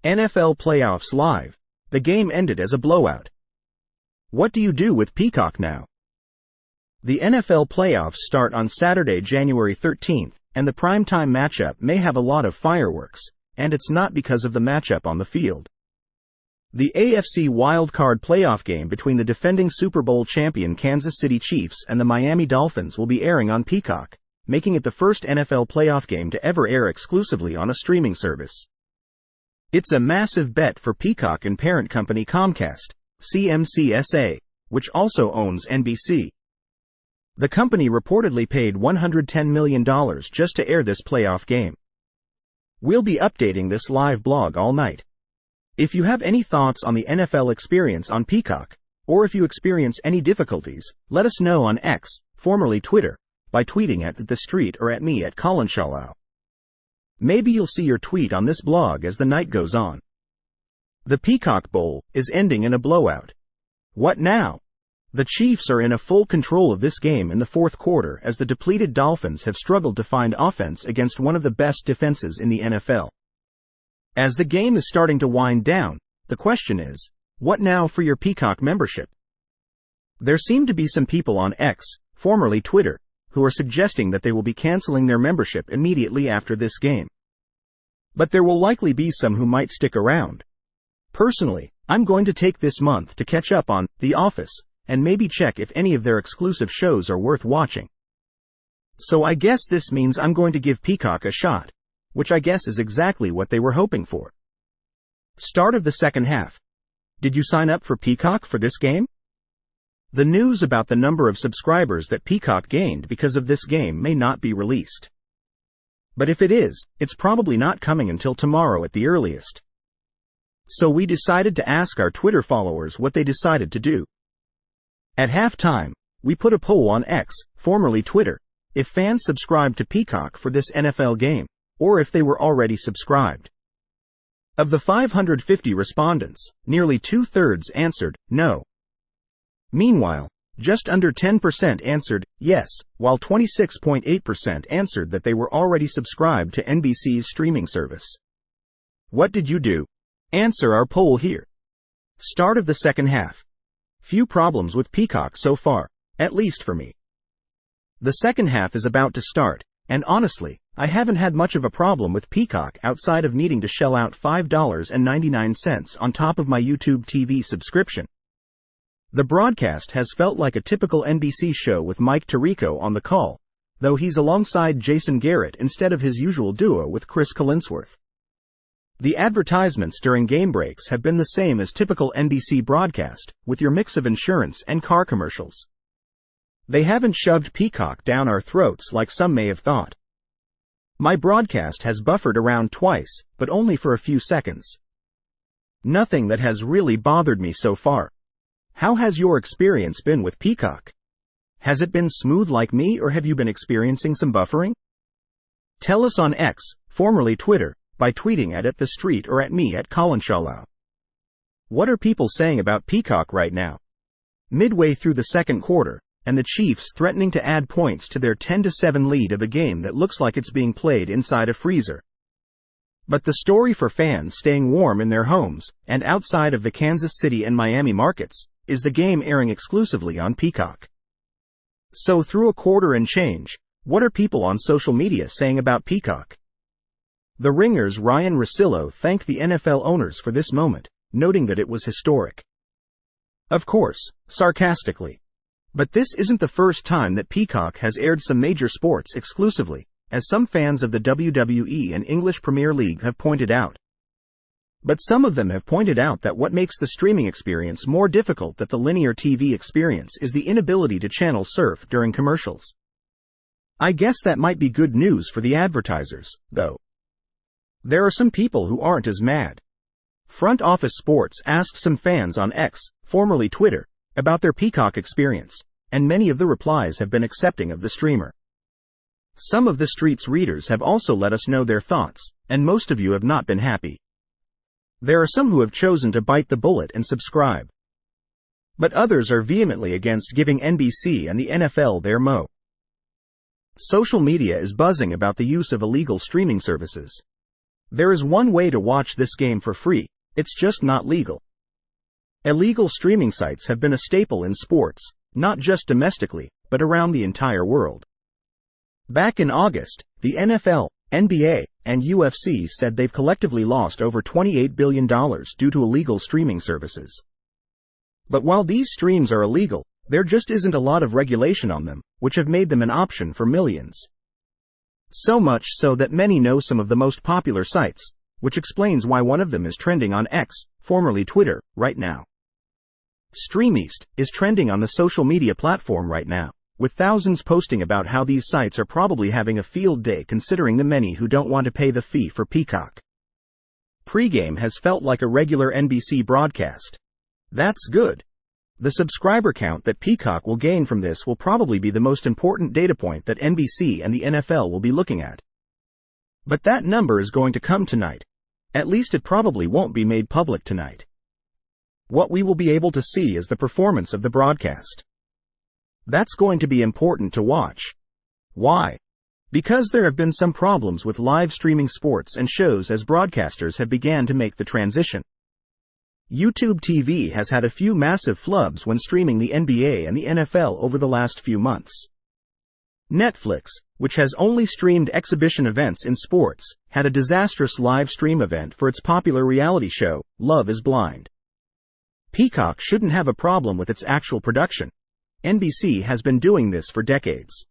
NFL playoffs live. The game ended as a blowout. What do you do with Peacock now? The NFL playoffs start on Saturday, January 13th, and the primetime matchup may have a lot of fireworks, and it's not because of the matchup on the field. The AFC wildcard playoff game between the defending Super Bowl champion Kansas City Chiefs and the Miami Dolphins will be airing on Peacock, making it the first NFL playoff game to ever air exclusively on a streaming service. It's a massive bet for Peacock and parent company Comcast, CMCSA, which also owns NBC. The company reportedly paid $110 million just to air this playoff game. We'll be updating this live blog all night. If you have any thoughts on the NFL experience on Peacock, or if you experience any difficulties, let us know on X, formerly Twitter, by tweeting at The Street or at me at Colin. Maybe you'll see your tweet on this blog as the night goes on. The Peacock Bowl is ending in a blowout. What now? The Chiefs are in full control of this game in the fourth quarter as the depleted Dolphins have struggled to find offense against one of the best defenses in the NFL. As the game is starting to wind down, the question is, what now for your Peacock membership? There seem to be some people on X, formerly Twitter, who are suggesting that they will be canceling their membership immediately after this game. But there will likely be some who might stick around. Personally, I'm going to take this month to catch up on The Office, and maybe check if any of their exclusive shows are worth watching. So I guess this means I'm going to give Peacock a shot, which I guess is exactly what they were hoping for. Start of the second half. Did you sign up for Peacock for this game? The news about the number of subscribers that Peacock gained because of this game may not be released. But if it is, it's probably not coming until tomorrow at the earliest. So we decided to ask our Twitter followers what they decided to do. At halftime, we put a poll on X, formerly Twitter, if fans subscribed to Peacock for this NFL game, or if they were already subscribed. Of the 550 respondents, nearly 2/3 answered no. Meanwhile, just under 10% answered yes, while 26.8% answered that they were already subscribed to NBC's streaming service. What did you do? Answer our poll here. Start of the second half. Few problems with Peacock so far, at least for me. The second half is about to start, and honestly, I haven't had much of a problem with Peacock outside of needing to shell out $5.99 on top of my YouTube TV subscription. The broadcast has felt like a typical NBC show with Mike Tirico on the call, though he's alongside Jason Garrett instead of his usual duo with Chris Collinsworth. The advertisements during game breaks have been the same as typical NBC broadcast, with your mix of insurance and car commercials. They haven't shoved Peacock down our throats like some may have thought. My broadcast has buffered around twice, but only for a few seconds. Nothing that has really bothered me so far. How has your experience been with Peacock? Has it been smooth like me, or have you been experiencing some buffering? Tell us on X, formerly Twitter, by tweeting at The Street or at me at Colin. What are people saying about Peacock right now? Midway through the second quarter, and the Chiefs threatening to add points to their 10-7 lead of a game that looks like it's being played inside a freezer. But the story for fans staying warm in their homes, and outside of the Kansas City and Miami markets, is the game airing exclusively on Peacock. So through a quarter and change, what are people on social media saying about Peacock? The Ringer's Ryan Russillo thanked the NFL owners for this moment, noting that it was historic. Of course, sarcastically. But this isn't the first time that Peacock has aired some major sports exclusively, as some fans of the WWE and English Premier League have pointed out. But some of them have pointed out that what makes the streaming experience more difficult than the linear TV experience is the inability to channel surf during commercials. I guess that might be good news for the advertisers, though. There are some people who aren't as mad. Front Office Sports asked some fans on X, formerly Twitter, about their Peacock experience, and many of the replies have been accepting of the streamer. Some of the Street's readers have also let us know their thoughts, and most of you have not been happy. There are some who have chosen to bite the bullet and subscribe. But others are vehemently against giving NBC and the NFL their mo. Social media is buzzing about the use of illegal streaming services. There is one way to watch this game for free, it's just not legal. Illegal streaming sites have been a staple in sports, not just domestically, but around the entire world. Back in August, the NFL, NBA, and UFC said they've collectively lost over $28 billion due to illegal streaming services. But while these streams are illegal, there just isn't a lot of regulation on them, which have made them an option for millions. So much so that many know some of the most popular sites, which explains why one of them is trending on X, formerly Twitter, right now. StreamEast is trending on the social media platform right now, with thousands posting about how these sites are probably having a field day considering the many who don't want to pay the fee for Peacock. Pre-game has felt like a regular NBC broadcast. That's good. The subscriber count that Peacock will gain from this will probably be the most important data point that NBC and the NFL will be looking at. But that number is going to come tonight. At least it probably won't be made public tonight. What we will be able to see is the performance of the broadcast. That's going to be important to watch. Why? Because there have been some problems with live streaming sports and shows as broadcasters have began to make the transition. YouTube TV has had a few massive flubs when streaming the NBA and the NFL over the last few months. Netflix, which has only streamed exhibition events in sports, had a disastrous live stream event for its popular reality show, Love is Blind. Peacock shouldn't have a problem with its actual production. NBC has been doing this for decades.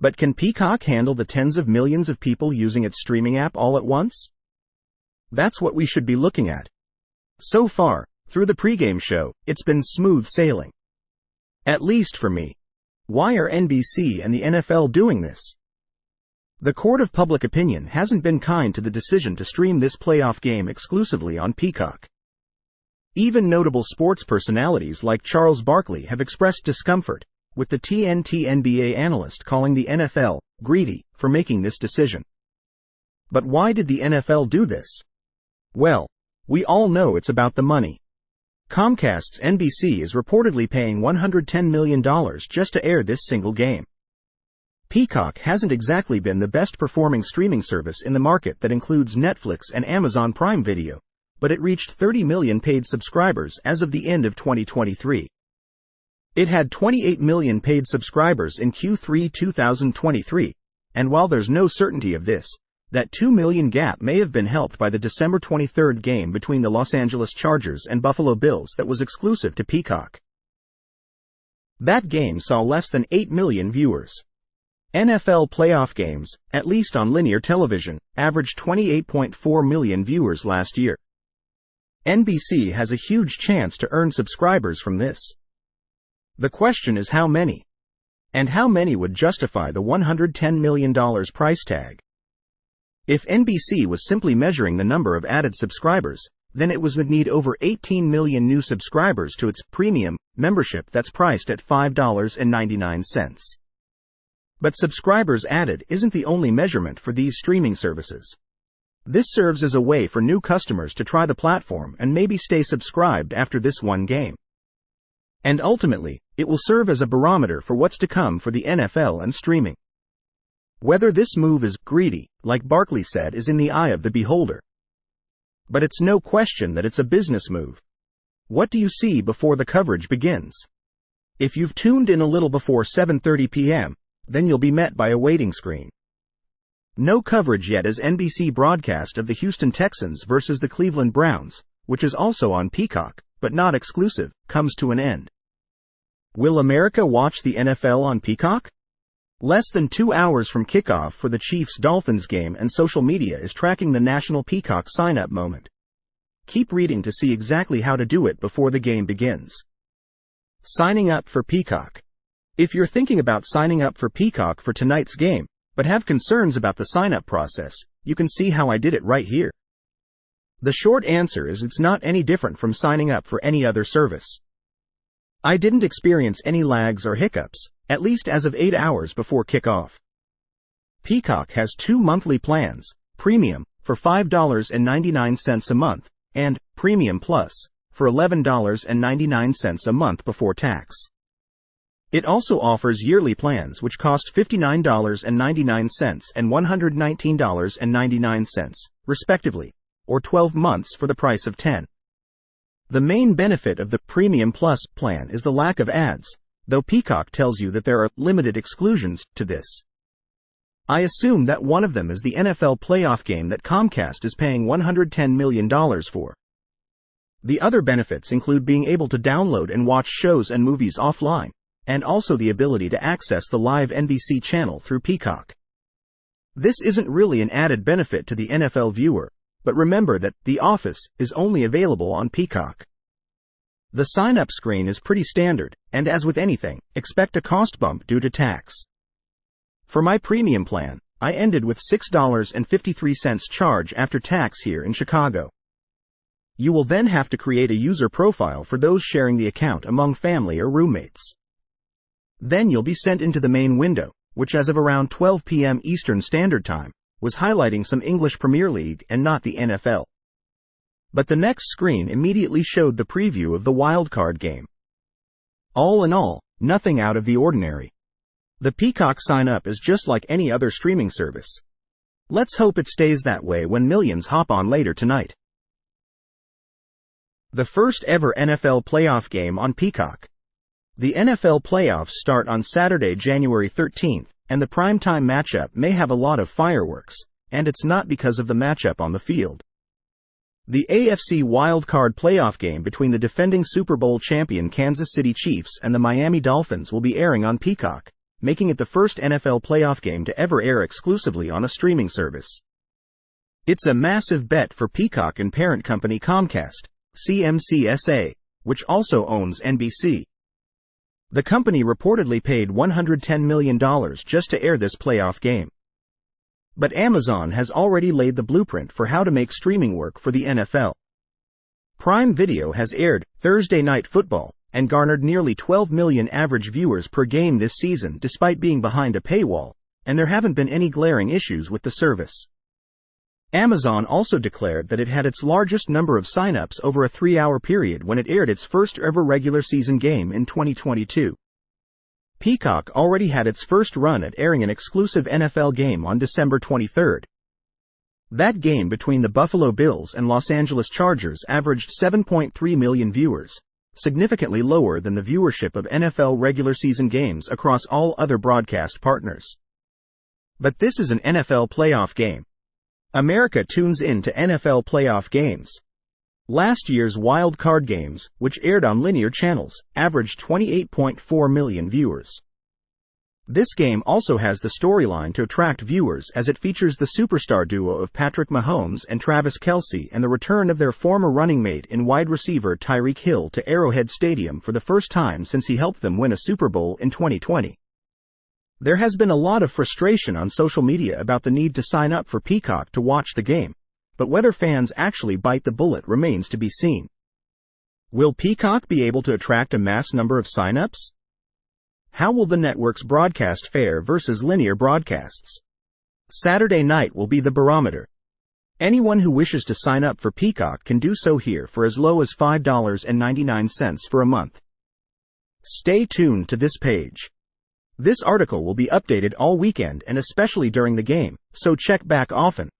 But can Peacock handle the tens of millions of people using its streaming app all at once? That's what we should be looking at. So far, through the pregame show, it's been smooth sailing. At least for me. Why are NBC and the NFL doing this? The court of public opinion hasn't been kind to the decision to stream this playoff game exclusively on Peacock. Even notable sports personalities like Charles Barkley have expressed discomfort, with the TNT NBA analyst calling the NFL greedy for making this decision. But why did the NFL do this? Well, we all know it's about the money. Comcast's NBC is reportedly paying $110 million just to air this single game. Peacock hasn't exactly been the best performing streaming service in the market that includes Netflix and Amazon Prime Video, but it reached 30 million paid subscribers as of the end of 2023. It had 28 million paid subscribers in Q3 2023, and while there's no certainty of this, that 2 million gap may have been helped by the December 23rd game between the Los Angeles Chargers and Buffalo Bills that was exclusive to Peacock. That game saw less than 8 million viewers. NFL playoff games, at least on linear television, averaged 28.4 million viewers last year. NBC has a huge chance to earn subscribers from this. The question is how many? And how many would justify the $110 million price tag? If NBC was simply measuring the number of added subscribers, then it would need over 18 million new subscribers to its premium membership that's priced at $5.99. But subscribers added isn't the only measurement for these streaming services. This serves as a way for new customers to try the platform and maybe stay subscribed after this one game. And ultimately, it will serve as a barometer for what's to come for the NFL and streaming. Whether this move is greedy, like Barkley said, is in the eye of the beholder. But it's no question that it's a business move. What do you see before the coverage begins? If you've tuned in a little before 7:30 p.m., then you'll be met by a waiting screen. No coverage yet as NBC broadcast of the Houston Texans versus the Cleveland Browns, which is also on Peacock, but not exclusive, comes to an end. Will America watch the NFL on Peacock? Less than 2 hours from kickoff for the Chiefs-Dolphins game, and social media is tracking the national Peacock sign-up moment. Keep reading to see exactly how to do it before the game begins. Signing up for Peacock. If you're thinking about signing up for Peacock for tonight's game, but have concerns about the sign-up process, you can see how I did it right here. The short answer is it's not any different from signing up for any other service. I didn't experience any lags or hiccups, at least as of 8 hours before kickoff. Peacock has 2 monthly plans, Premium, for $5.99 a month, and Premium Plus, for $11.99 a month before tax. It also offers yearly plans which cost $59.99 and $119.99, respectively, or 12 months for the price of 10. The main benefit of the Premium Plus plan is the lack of ads, though Peacock tells you that there are limited exclusions to this. I assume that one of them is the NFL playoff game that Comcast is paying $110 million for. The other benefits include being able to download and watch shows and movies offline, and also the ability to access the live NBC channel through Peacock. This isn't really an added benefit to the NFL viewer, but remember that The Office is only available on Peacock. The sign-up screen is pretty standard, and as with anything, expect a cost bump due to tax. For my premium plan, I ended with $6.53 charge after tax here in Chicago. You will then have to create a user profile for those sharing the account among family or roommates. Then you'll be sent into the main window, which as of around 12 p.m. Eastern Standard Time, was highlighting some English Premier League and not the NFL. But the next screen immediately showed the preview of the wildcard game. All in all, nothing out of the ordinary. The Peacock sign-up is just like any other streaming service. Let's hope it stays that way when millions hop on later tonight. The first ever NFL playoff game on Peacock. The NFL playoffs start on Saturday, January 13th, and the primetime matchup may have a lot of fireworks, and it's not because of the matchup on the field. The AFC wildcard playoff game between the defending Super Bowl champion Kansas City Chiefs and the Miami Dolphins will be airing on Peacock, making it the first NFL playoff game to ever air exclusively on a streaming service. It's a massive bet for Peacock and parent company Comcast, CMCSA, which also owns NBC. The company reportedly paid $110 million just to air this playoff game. But Amazon has already laid the blueprint for how to make streaming work for the NFL. Prime Video has aired Thursday Night Football and garnered nearly 12 million average viewers per game this season despite being behind a paywall, and there haven't been any glaring issues with the service. Amazon also declared that it had its largest number of sign-ups over a 3-hour period when it aired its first ever regular season game in 2022. Peacock already had its first run at airing an exclusive NFL game on December 23rd. That game between the Buffalo Bills and Los Angeles Chargers averaged 7.3 million viewers, significantly lower than the viewership of NFL regular season games across all other broadcast partners. But this is an NFL playoff game. America tunes in to NFL playoff games. Last year's wild card games, which aired on linear channels, averaged 28.4 million viewers. This game also has the storyline to attract viewers as it features the superstar duo of Patrick Mahomes and Travis Kelce and the return of their former running mate in wide receiver Tyreek Hill to Arrowhead Stadium for the first time since he helped them win a Super Bowl in 2020. There has been a lot of frustration on social media about the need to sign up for Peacock to watch the game, but whether fans actually bite the bullet remains to be seen. Will Peacock be able to attract a mass number of sign-ups? How will the networks broadcast fare versus linear broadcasts? Saturday night will be the barometer. Anyone who wishes to sign up for Peacock can do so here for as low as $5.99 for a month. Stay tuned to this page. This article will be updated all weekend and especially during the game, so check back often.